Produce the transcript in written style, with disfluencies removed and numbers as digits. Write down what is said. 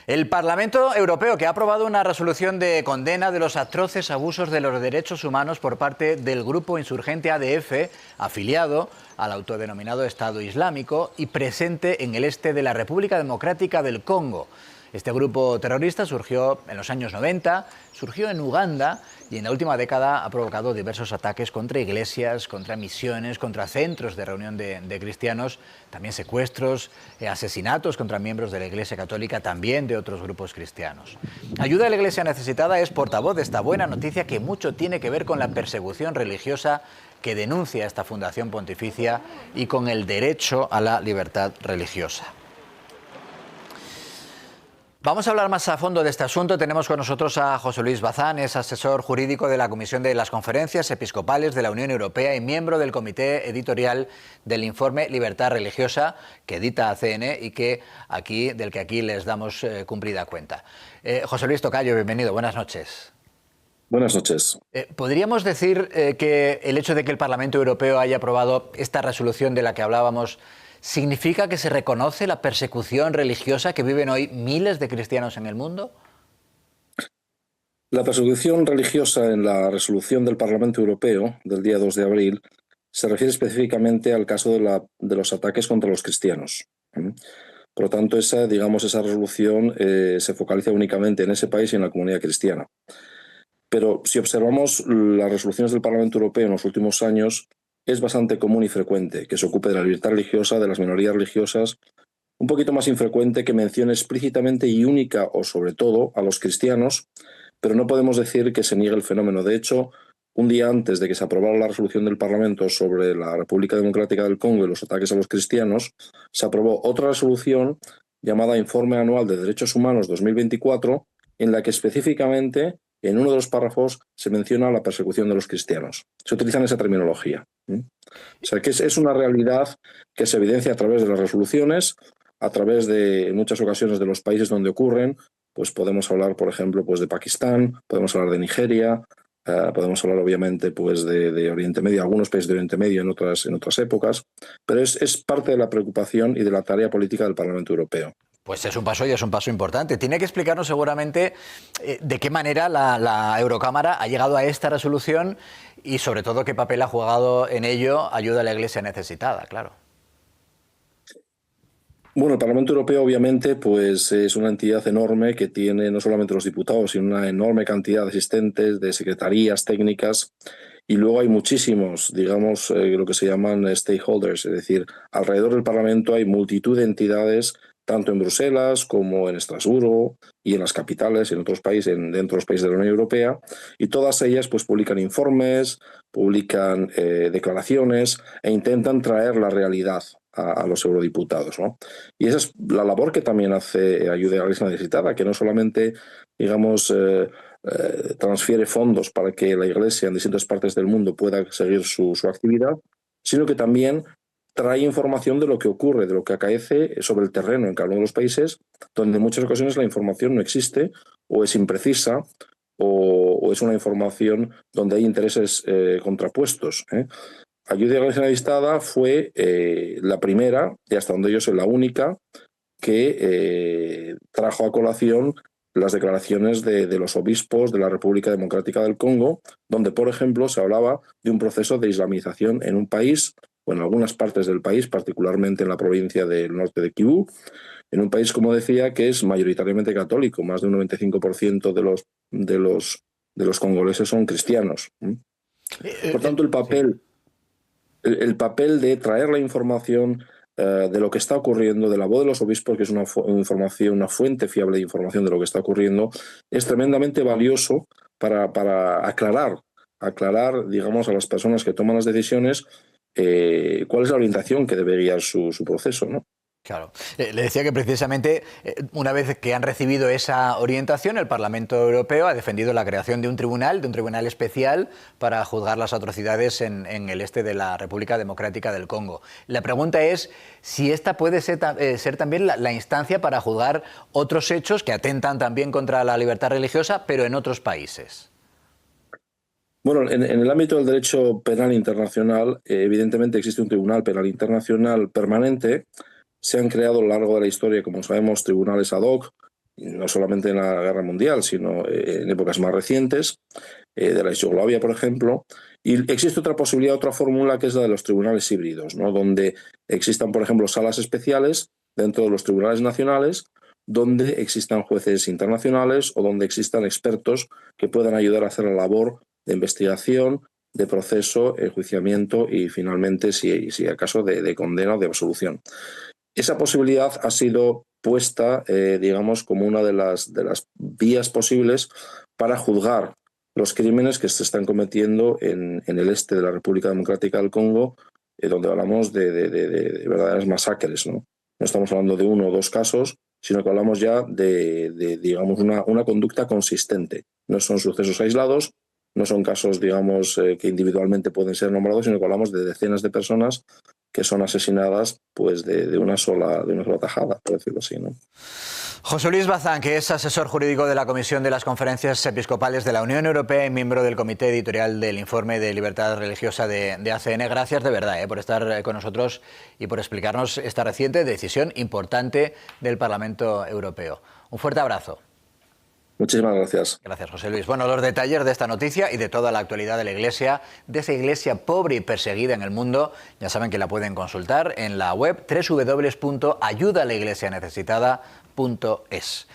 El Parlamento Europeo, que ha aprobado una resolución de condena de los atroces abusos de los derechos humanos por parte del grupo insurgente ADF, afiliado al autodenominado Estado Islámico y presente en el este de la República Democrática del Congo. Este grupo terrorista surgió en los años 90, surgió en Uganda y en la última década ha provocado diversos ataques contra iglesias, contra misiones, contra centros de reunión de cristianos, también secuestros, asesinatos contra miembros de la Iglesia Católica, también de otros grupos cristianos. Ayuda a la Iglesia Necesitada es portavoz de esta buena noticia que mucho tiene que ver con la persecución religiosa que denuncia esta fundación pontificia y con el derecho a la libertad religiosa. Vamos a hablar más a fondo de este asunto. Tenemos con nosotros a José Luis Bazán, es asesor jurídico de la Comisión de las Conferencias Episcopales de la Unión Europea y miembro del comité editorial del informe Libertad Religiosa que edita ACN y del que aquí les damos cumplida cuenta. José Luis Tocayo, bienvenido, buenas noches. Buenas noches. ¿Podríamos decir que el hecho de que el Parlamento Europeo haya aprobado esta resolución de la que hablábamos significa que se reconoce la persecución religiosa que viven hoy miles de cristianos en el mundo? La persecución religiosa en la resolución del Parlamento Europeo del día 2 de abril se refiere específicamente al caso de los ataques contra los cristianos. Por lo tanto, esa resolución se focaliza únicamente en ese país y en la comunidad cristiana. Pero si observamos las resoluciones del Parlamento Europeo en los últimos años, es bastante común y frecuente que se ocupe de la libertad religiosa, de las minorías religiosas, un poquito más infrecuente que mencione explícitamente y única o sobre todo a los cristianos, pero no podemos decir que se niegue el fenómeno. De hecho, un día antes de que se aprobara la resolución del Parlamento sobre la República Democrática del Congo y los ataques a los cristianos, se aprobó otra resolución llamada Informe Anual de Derechos Humanos 2024, en la que específicamente en uno de los párrafos se menciona la persecución de los cristianos. Se utiliza esa terminología. O sea, que es una realidad que se evidencia a través de las resoluciones, a través de, en muchas ocasiones, de los países donde ocurren. Pues podemos hablar, por ejemplo, pues de Pakistán, podemos hablar de Nigeria, podemos hablar, obviamente, pues de Oriente Medio, algunos países de Oriente Medio en otras épocas, pero es parte de la preocupación y de la tarea política del Parlamento Europeo. Pues es un paso y es un paso importante. Tiene que explicarnos seguramente de qué manera la Eurocámara ha llegado a esta resolución y sobre todo qué papel ha jugado en ello Ayuda a la Iglesia Necesitada, claro. Bueno, el Parlamento Europeo obviamente pues es una entidad enorme que tiene no solamente los diputados, sino una enorme cantidad de asistentes, de secretarías técnicas, y luego hay muchísimos, digamos, lo que se llaman stakeholders, es decir, alrededor del Parlamento hay multitud de entidades, tanto en Bruselas como en Estrasburgo y en las capitales, en otros países, dentro de los países de la Unión Europea, y todas ellas pues publican informes, publican declaraciones e intentan traer la realidad a los eurodiputados, ¿no? Y esa es la labor que también hace Ayuda a la Iglesia Necesitada, que no solamente, digamos, transfiere fondos para que la Iglesia en distintas partes del mundo pueda seguir su actividad, sino que también trae información de lo que ocurre, de lo que acaece sobre el terreno en cada uno de los países, donde en muchas ocasiones la información no existe o es imprecisa o es una información donde hay intereses contrapuestos. Ayuda a la Iglesia Necesitada fue la primera, y hasta donde yo sé la única, que trajo a colación las declaraciones de los obispos de la República Democrática del Congo, donde, por ejemplo, se hablaba de un proceso de islamización en un país, o en algunas partes del país, particularmente en la provincia del norte de Kibú, en un país, como decía, que es mayoritariamente católico. Más de un 95% de los congoleses son cristianos. Por tanto, el papel de traer la información de lo que está ocurriendo, de la voz de los obispos, que es una fuente fiable de información de lo que está ocurriendo, es tremendamente valioso para aclarar, digamos, a las personas que toman las decisiones cuál es la orientación que debe guiar su proceso, ¿no? Claro. Le decía que precisamente una vez que han recibido esa orientación, el Parlamento Europeo ha defendido la creación de un tribunal especial para juzgar las atrocidades en el este de la República Democrática del Congo. La pregunta es si esta puede ser también la instancia para juzgar otros hechos que atentan también contra la libertad religiosa, pero en otros países. Bueno, en el ámbito del derecho penal internacional, evidentemente existe un tribunal penal internacional permanente. Se han creado a lo largo de la historia, como sabemos, tribunales ad hoc no solamente en la Guerra Mundial, sino en épocas más recientes, de la Yugoslavia, por ejemplo. Y existe otra posibilidad, otra fórmula, que es la de los tribunales híbridos, ¿no? Donde existan, por ejemplo, salas especiales dentro de los tribunales nacionales, donde existan jueces internacionales o donde existan expertos que puedan ayudar a hacer la labor de investigación, de proceso, enjuiciamiento y finalmente, si acaso, de condena o de absolución. Esa posibilidad ha sido puesta, digamos, como una de las vías posibles para juzgar los crímenes que se están cometiendo en el este de la República Democrática del Congo, donde hablamos de verdaderas masacres, ¿no? No estamos hablando de uno o dos casos, sino que hablamos ya digamos, una conducta consistente. No son sucesos aislados, no son casos, digamos, que individualmente pueden ser nombrados, sino que hablamos de decenas de personas que son asesinadas pues de una sola tajada, por decirlo así, ¿no? José Luis Bazán, que es asesor jurídico de la Comisión de las Conferencias Episcopales de la Unión Europea y miembro del comité editorial del informe de libertad religiosa de ACN. Gracias de verdad por estar con nosotros y por explicarnos esta reciente decisión importante del Parlamento Europeo. Un fuerte abrazo. Muchísimas gracias. Gracias, José Luis. Bueno, los detalles de esta noticia y de toda la actualidad de la Iglesia, de esa Iglesia pobre y perseguida en el mundo, ya saben que la pueden consultar en la web www.ayudalaiglesianecesitada.es.